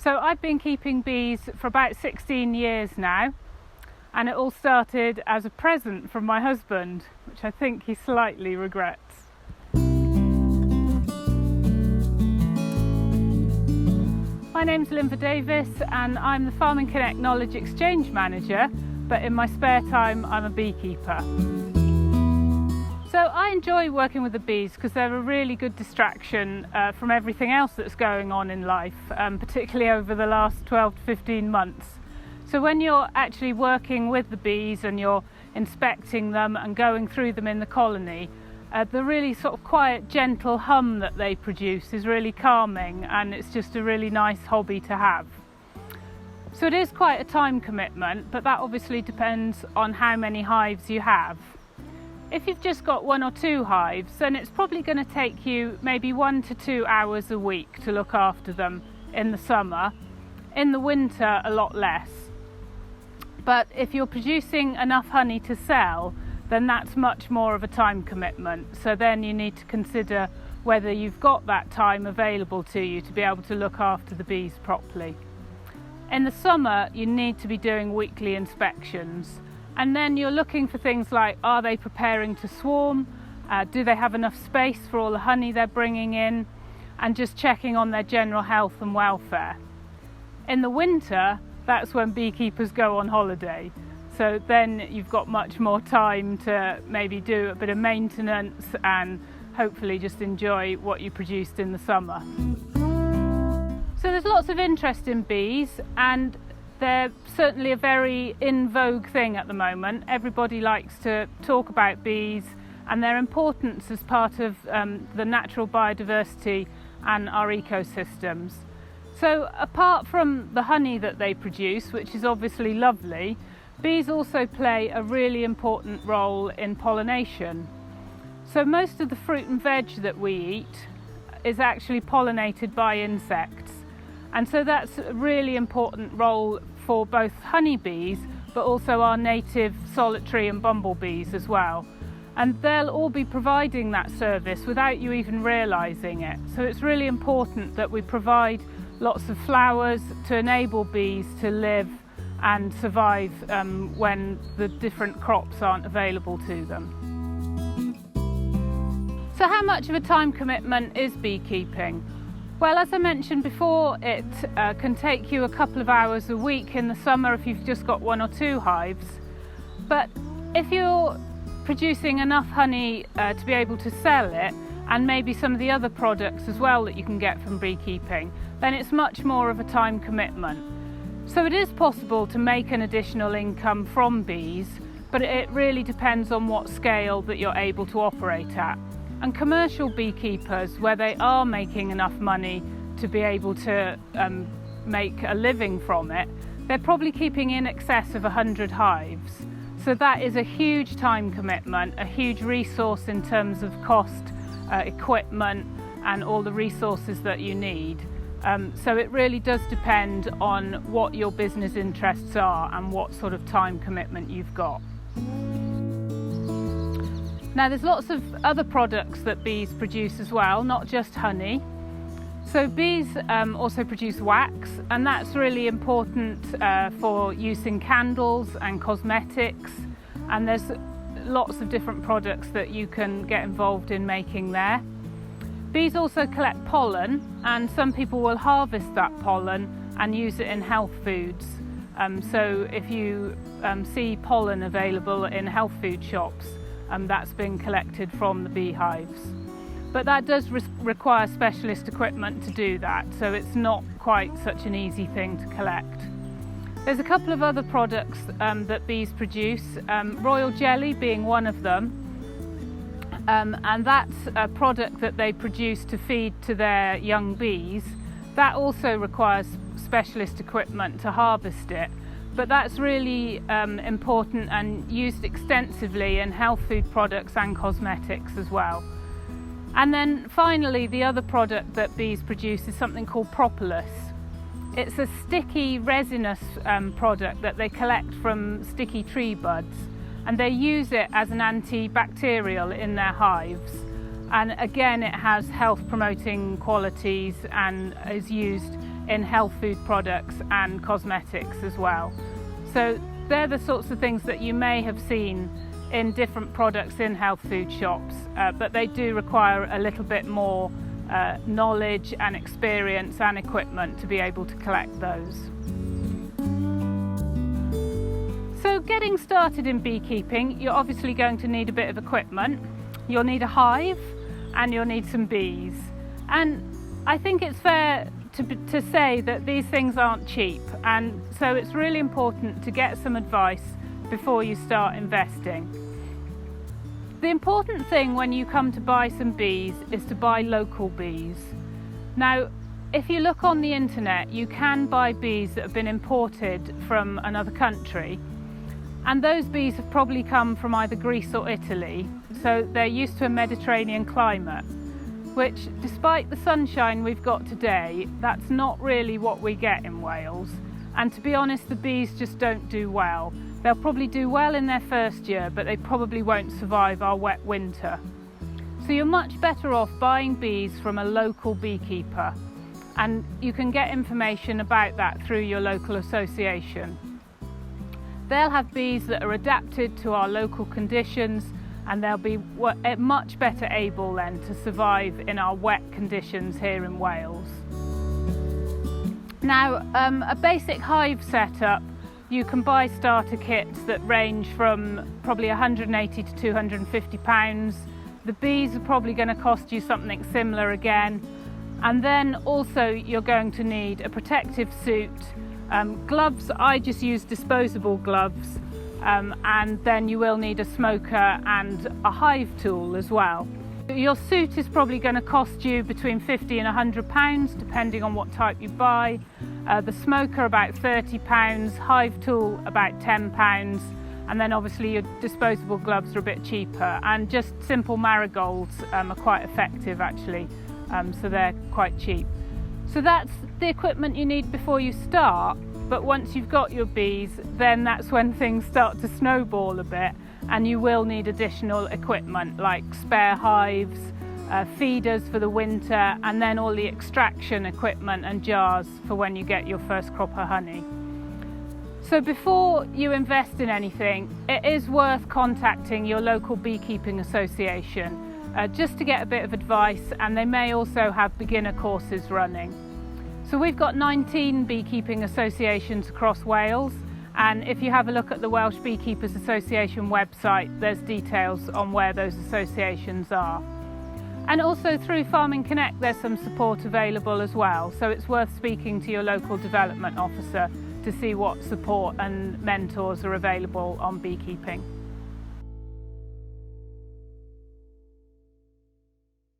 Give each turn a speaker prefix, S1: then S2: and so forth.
S1: So I've been keeping bees for about 16 years now, and it all started as a present from my husband, which I think he slightly regrets. My name's Linda Davis and I'm the Farming Connect Knowledge Exchange Manager, but in my spare time I'm a beekeeper. So I enjoy working with the bees because they're a really good distraction from everything else that's going on in life, particularly over the last 12 to 15 months. So when you're actually working with the bees and you're inspecting them and going through them in the colony, the really sort of quiet, gentle hum that they produce is really calming, and it's just a really nice hobby to have. So it is quite a time commitment, but that obviously depends on how many hives you have. If you've just got 1 or 2 hives, then it's probably going to take you maybe 1 to 2 hours a week to look after them in the summer. In the winter, a lot less. But if you're producing enough honey to sell, then that's much more of a time commitment. So then you need to consider whether you've got that time available to you to be able to look after the bees properly. In the summer, you need to be doing weekly inspections. And then you're looking for things like, are they preparing to swarm? Do they have enough space for all the honey they're bringing in? And just checking on their general health and welfare. In the winter, that's when beekeepers go on holiday. So then you've got much more time to maybe do a bit of maintenance and hopefully just enjoy what you produced in the summer. So there's lots of interest in bees, and they're certainly a very in vogue thing at the moment. Everybody likes to talk about bees and their importance as part of the natural biodiversity and our ecosystems. So apart from the honey that they produce, which is obviously lovely, bees also play a really important role in pollination. So most of the fruit and veg that we eat is actually pollinated by insects. And so that's a really important role for both honeybees, but also our native solitary and bumblebees as well. And they'll all be providing that service without you even realising it. So it's really important that we provide lots of flowers to enable bees to live and survive when the different crops aren't available to them. So how much of a time commitment is beekeeping? Well, as I mentioned before, it can take you a couple of hours a week in the summer if you've just got 1 or 2 hives. But if you're producing enough honey to be able to sell it, and maybe some of the other products as well that you can get from beekeeping, then it's much more of a time commitment. So it is possible to make an additional income from bees, but it really depends on what scale that you're able to operate at. And commercial beekeepers, where they are making enough money to be able to make a living from it, they're probably keeping in excess of 100 hives. So that is a huge time commitment, a huge resource in terms of cost, equipment, and all the resources that you need. So it really does depend on what your business interests are and what sort of time commitment you've got. Now there's lots of other products that bees produce as well, not just honey. So bees also produce wax, and that's really important for use in candles and cosmetics, and there's lots of different products that you can get involved in making there. Bees also collect pollen, and some people will harvest that pollen and use it in health foods. So if you see pollen available in health food shops, that's been collected from the beehives. But that does require specialist equipment to do that, so it's not quite such an easy thing to collect. There's a couple of other products that bees produce, royal jelly being one of them. And that's a product that they produce to feed to their young bees. That also requires specialist equipment to harvest it, but that's really important and used extensively in health food products and cosmetics as well. And then finally, the other product that bees produce is something called propolis. It's a sticky, resinous product that they collect from sticky tree buds, and they use it as an antibacterial in their hives. And again, it has health promoting qualities and is used in health food products and cosmetics as well. So they're the sorts of things that you may have seen in different products in health food shops, but they do require a little bit more knowledge and experience and equipment to be able to collect those. So getting started in beekeeping, you're obviously going to need a bit of equipment. You'll need a hive and you'll need some bees. And I think it's fair to say that these things aren't cheap, and so it's really important to get some advice before you start investing. The important thing when you come to buy some bees is to buy local bees. Now, if you look on the internet, you can buy bees that have been imported from another country, and those bees have probably come from either Greece or Italy, so they're used to a Mediterranean climate, which, despite the sunshine we've got today, that's not really what we get in Wales. And to be honest, the bees just don't do well. They'll probably do well in their first year, but they probably won't survive our wet winter. So you're much better off buying bees from a local beekeeper, and you can get information about that through your local association. They'll have bees that are adapted to our local conditions, and they'll be much better able then to survive in our wet conditions here in Wales. Now, a basic hive setup, you can buy starter kits that range from probably £180 to £250. The bees are probably going to cost you something similar again. And then also you're going to need a protective suit, gloves. I just use disposable gloves. And then you will need a smoker and a hive tool as well. Your suit is probably going to cost you between £50 and £100 depending on what type you buy. The smoker about £30, hive tool about £10, and then obviously your disposable gloves are a bit cheaper, and just simple marigolds are quite effective actually, so they're quite cheap. So that's the equipment you need before you start. But once you've got your bees, then that's when things start to snowball a bit, and you will need additional equipment like spare hives, feeders for the winter, and then all the extraction equipment and jars for when you get your first crop of honey. So before you invest in anything, it is worth contacting your local beekeeping association just to get a bit of advice, and they may also have beginner courses running. So we've got 19 beekeeping associations across Wales, and if you have a look at the Welsh Beekeepers Association website, there's details on where those associations are. And also through Farming Connect there's some support available as well, so it's worth speaking to your local development officer to see what support and mentors are available on beekeeping.